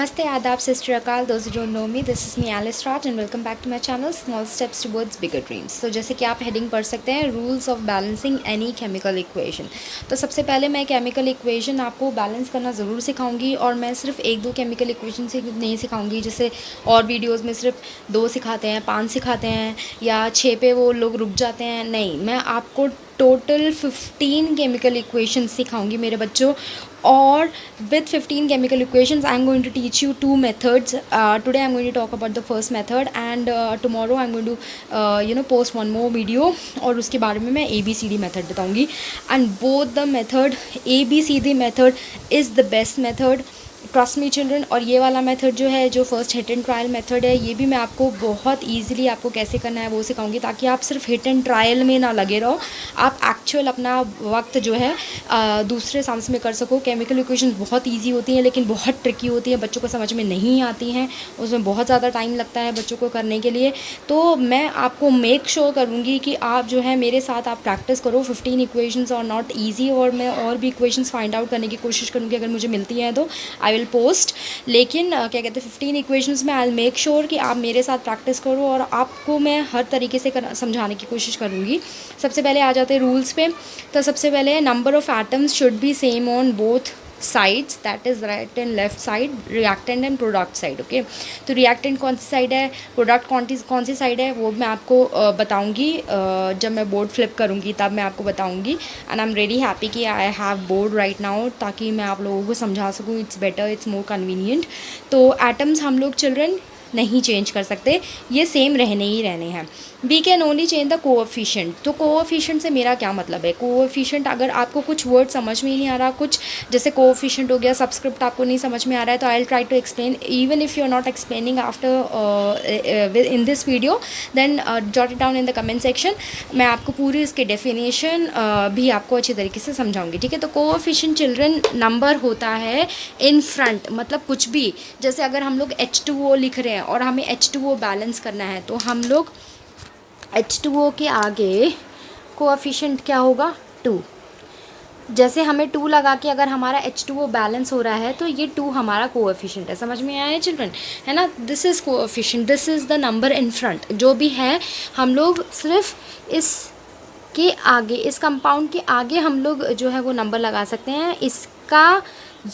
Namaste, Adab, Sister Akal. Those who don't know me, this is me Alice Raj and welcome back to my channel Small Steps Towards Bigger Dreams. तो जैसे कि आप heading पढ़ सकते हैं rules of balancing any chemical equation. तो सबसे पहले मैं केमिकल इक्वेशन आपको बैलेंस करना ज़रूर सिखाऊंगी और मैं सिर्फ एक दो केमिकल इक्वेशन से नहीं सिखाऊंगी, जैसे और वीडियोज़ में सिर्फ 2 सिखाते हैं, 5 सिखाते हैं या 6 पे वो लोग रुक जाते हैं। नहीं, मैं आपको टोटल 15 केमिकल इक्वेशंस सिखाऊंगी मेरे बच्चों, और with 15 chemical equations I am going to teach you 2 methods. Today I am going to talk about the first method and tomorrow I am going to post one more video और उसके बारे में मैं ABCD method बताऊंगी। and both the method, ABCD method is the best method, trust me children. और ये वाला method जो है, जो first hit and trial method है, ये भी मैं आपको बहुत ईजिली आपको कैसे करना है वो सिखाऊंगी, ताकि आप सिर्फ हिट एंड ट्रायल में ना लगे रहो, आप एक्चुअल अपना वक्त जो है दूसरे साइंस में कर सको। केमिकल इक्वेशंस बहुत ईजी होती हैं लेकिन बहुत ट्रिकी होती हैं, बच्चों को समझ में नहीं आती हैं, उसमें बहुत ज़्यादा टाइम लगता है बच्चों को करने के लिए। तो मैं आपको मेक श्योर करूँगी कि आप जो है मेरे साथ आप प्रैक्टिस करो। 15 इक्वेशंस और नॉट ईजी, और मैं और भी इक्वेशंस फाइंड आउट करने की कोशिश करूँगी, अगर मुझे मिलती हैं तो आई विल पोस्ट। लेकिन क्या कहते हैं 15 इक्वेशंस में आई विल मेक श्योर कि आप मेरे साथ प्रैक्टिस करो और आपको मैं हर तरीके से समझाने की कोशिश करूँगी। सबसे पहले आ जाते हैं रूल्स पे। तो सबसे पहले number of atoms should be same on both sides, that is right and left side, reactant and product side. Okay, तो रिएक्टेंट कौन सी साइड है, प्रोडक्ट कौन सी साइड है, वो मैं आपको बताऊंगी जब मैं बोर्ड फ्लिप करूंगी, तब मैं आपको बताऊंगी। And I am really happy कि I have board right now, ताकि मैं आप लोगों को समझा सकूँ। It's better, it's more convenient. तो एटम्स हम लोग चिल्ड्रन नहीं चेंज कर सकते, ये सेम रहने ही रहने हैं। We can only change the coefficient. तो कोएफिशिएंट से मेरा क्या मतलब है? कोएफिशिएंट, अगर आपको कुछ वर्ड समझ में ही नहीं आ रहा, कुछ जैसे कोएफिशिएंट हो गया, सबस्क्रिप्ट आपको नहीं समझ में आ रहा है, तो I will try to explain. Even if you are not explaining after in this video, then jot it down in the comment section. मैं आपको पूरी इसकी डेफिनेशन भी आपको अच्छी तरीके से समझाऊंगी, ठीक है। तो कोएफिशिएंट चिल्ड्रन नंबर होता है इन फ्रंट, मतलब कुछ भी, जैसे अगर हम लोग H2O लिख रहे हैं और हमें H2O बैलेंस करना है, तो हम लोग H2O के आगे कोएफिशिएंट क्या होगा? 2। जैसे हमें 2 लगा के अगर हमारा H2O बैलेंस हो रहा है, तो ये 2 हमारा कोएफिशिएंट है। समझ में आया है चिल्ड्रन? है ना, this is coefficient, this is the number in front. जो भी है हम लोग सिर्फ इस के आगे, इस कंपाउंड के आगे हम लोग जो है वो नंबर लगा सकते हैं। इसका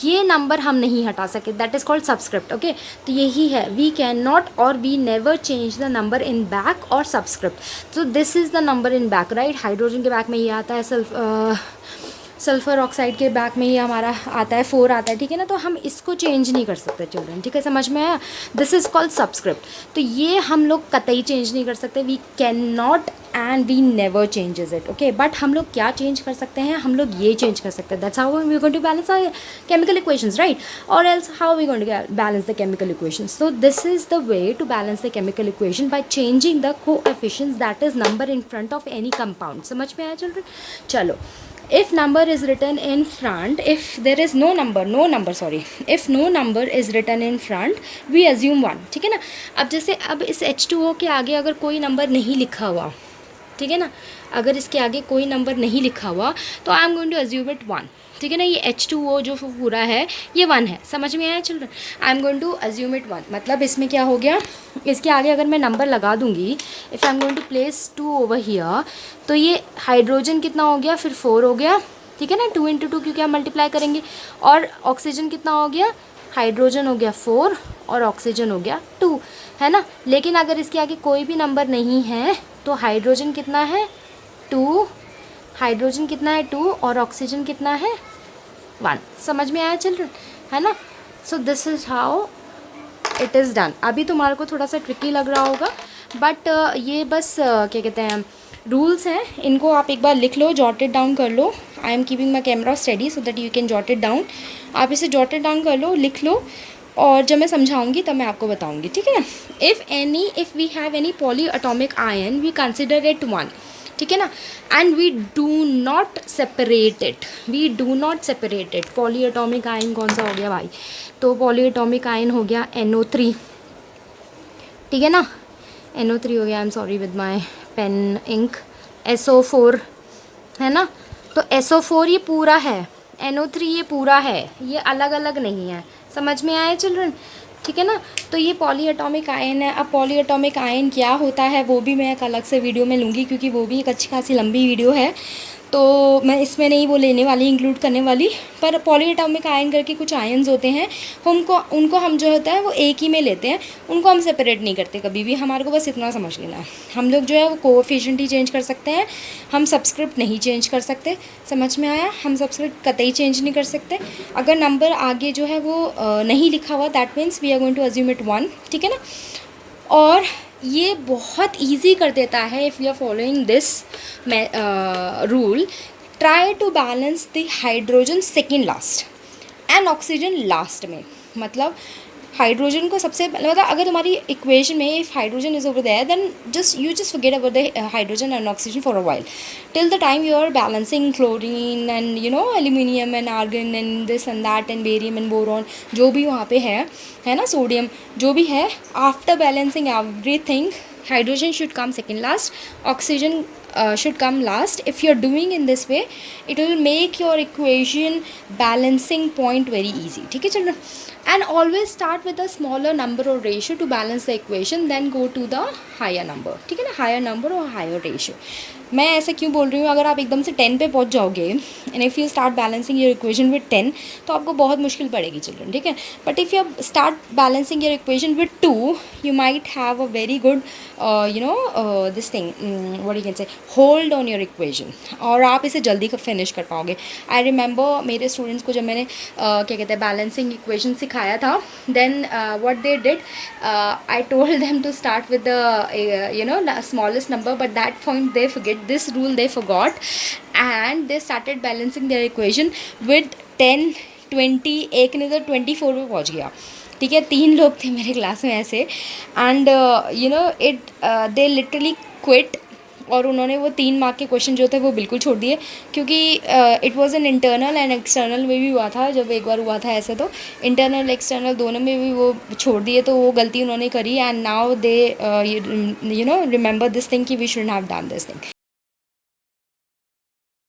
ये नंबर हम नहीं हटा सके, that is called subscript. Okay, तो यही है, वी कैन नॉट और we never change the number in back और सबस्क्रिप्ट। तो this is the number in back, right. Hydrogen के बैक में ये आता है, सल्फ़र ऑक्साइड के बैक में ये हमारा आता है 4 आता है, ठीक है ना। तो हम इसको चेंज नहीं कर सकते चिल्ड्रन, ठीक है, समझ में आया? This is called subscript. तो ये हम लोग कतई चेंज नहीं कर सकते, we can not and we never changes it. Okay, but हम लोग क्या चेंज कर सकते हैं? हम लोग ये चेंज कर सकते हैं, that's how we going to balance our chemical equations, right. और else how we going to balance the chemical equations? So this is the way to balance the chemical equation by changing the coefficients, that is number in front of any compound. समझ में आया children? चलो, if number is written in front, if there is no number if no number is written in front, we assume 1, ठीक है ना। अब जैसे अब इस H2O के आगे अगर कोई नंबर नहीं लिखा हुआ, ठीक है ना, अगर इसके आगे कोई नंबर नहीं लिखा हुआ, तो I am going to assume it 1, ठीक है ना। ये H2O जो पूरा है ये 1 है, समझ में आया children? I am going to assume it 1, मतलब इसमें क्या हो गया, इसके आगे अगर मैं नंबर लगा दूंगी, if I am going to place 2 over here, तो ये हाइड्रोजन कितना हो गया, फिर 4 हो गया, ठीक है ना, 2 × 2 क्योंकि हम मल्टीप्लाई करेंगे। और ऑक्सीजन कितना हो गया, हाइड्रोजन हो गया 4 और ऑक्सीजन हो गया 2, है ना। लेकिन अगर इसके आगे कोई भी नंबर नहीं है, तो हाइड्रोजन कितना है 2, हाइड्रोजन कितना है 2 और ऑक्सीजन कितना है 1। समझ में आया चिल्ड्रन? है ना। सो this is how it is done. अभी तुम्हारे को थोड़ा सा ट्रिकी लग रहा होगा, बट ये बस क्या कहते हैं रूल्स हैं, इनको आप एक बार लिख लो, जॉट इट डाउन कर लो। I am keeping my camera study so that you can jot it down. आप इसे जॉट इट डाउन कर लो, लिख लो, और जब मैं समझाऊंगी तब मैं आपको बताऊंगी, ठीक है ना। If we have any poly atomic ion, we consider it 1, ठीक है ना। And we do not separate it, poly atomic ion कौन सा हो गया भाई? तो पॉली एटॉमिक आयन हो गया NO3, ठीक है ना, NO3 हो गया। I am sorry with my pen ink. SO4 है ना, तो SO4 ये पूरा है, NO3 ये पूरा है, ये अलग अलग नहीं है। समझ में आया चिल्ड्रन? ठीक है ना। तो ये पॉलीएटॉमिक आयन है। अब पॉलीएटॉमिक आयन क्या होता है वो भी मैं एक अलग से वीडियो में लूँगी, क्योंकि वो भी एक अच्छी खासी लंबी वीडियो है, तो मैं इसमें नहीं वो लेने वाली, इंक्लूड करने वाली। पर पॉलीएटॉमिक आयन करके कुछ आयन्स होते हैं, उनको हम जो होता है वो एक ही में लेते हैं, उनको हम सेपरेट नहीं करते कभी भी। हमारे को बस इतना समझ लेना है, हम लोग जो है वो कोएफिशिएंट ही चेंज कर सकते हैं, हम सबस्क्रिप्ट नहीं चेंज कर सकते। समझ में आया? हम सबस्क्रिप्ट कतई चेंज नहीं कर सकते। अगर नंबर आगे जो है वो नहीं लिखा हुआ, that means we are going to assume it 1, ठीक है ना। और ये बहुत इजी कर देता है if you are following this rule. Try to balance the hydrogen second last and oxygen last में। मतलब हाइड्रोजन को सबसे मतलब अगर तुम्हारी इक्वेशन में if hydrogen is over there then just forget about the hydrogen and oxygen for a while till the time you are balancing chlorine and aluminium and argon and this and that and barium and boron, जो भी वहाँ पे है ना, sodium जो भी है। After balancing everything, hydrogen should come second last, oxygen should come last. If you're doing in this way, it will make your equation balancing point very easy. ठीक है children? And always start with a smaller number or ratio to balance the equation, then go to the higher number. ठीक है ना, higher number or higher ratio. मैं ऐसे क्यों बोल रही हूँ, अगर आप एकदम से 10 पे पहुँच जाओगे and if you start balancing your equation with 10 तो आपको बहुत मुश्किल पड़ेगी चिल्ड्रन, ठीक है। But if you start balancing your equation with 2 you might have a very good this thing what you can say hold on your equation, और आप इसे जल्दी फिनिश कर पाओगे। आई रिमेंबर मेरे स्टूडेंट्स को जब मैंने क्या कहते हैं बैलेंसिंग इक्वेशन सिखाया था, then what they did, I told them to start with the smallest number, but that point they forget this rule, they forgot and they started balancing their equation with 10 20, एक ने तो 24 पे पहुंच गया, ठीक है। 3 लोग थे मेरे क्लास में ऐसे, and it they literally quit, और उन्होंने वो 3 मार्क के क्वेश्चन जो थे वो बिल्कुल छोड़ दिए, क्योंकि it was an internal and external में भी हुआ था। जब एक बार हुआ था ऐसे तो इंटरनल एक्सटर्नल दोनों में भी वो छोड़ दिए, तो वो गलती उन्होंने करी, and now they remember this thing कि we should have done this thing.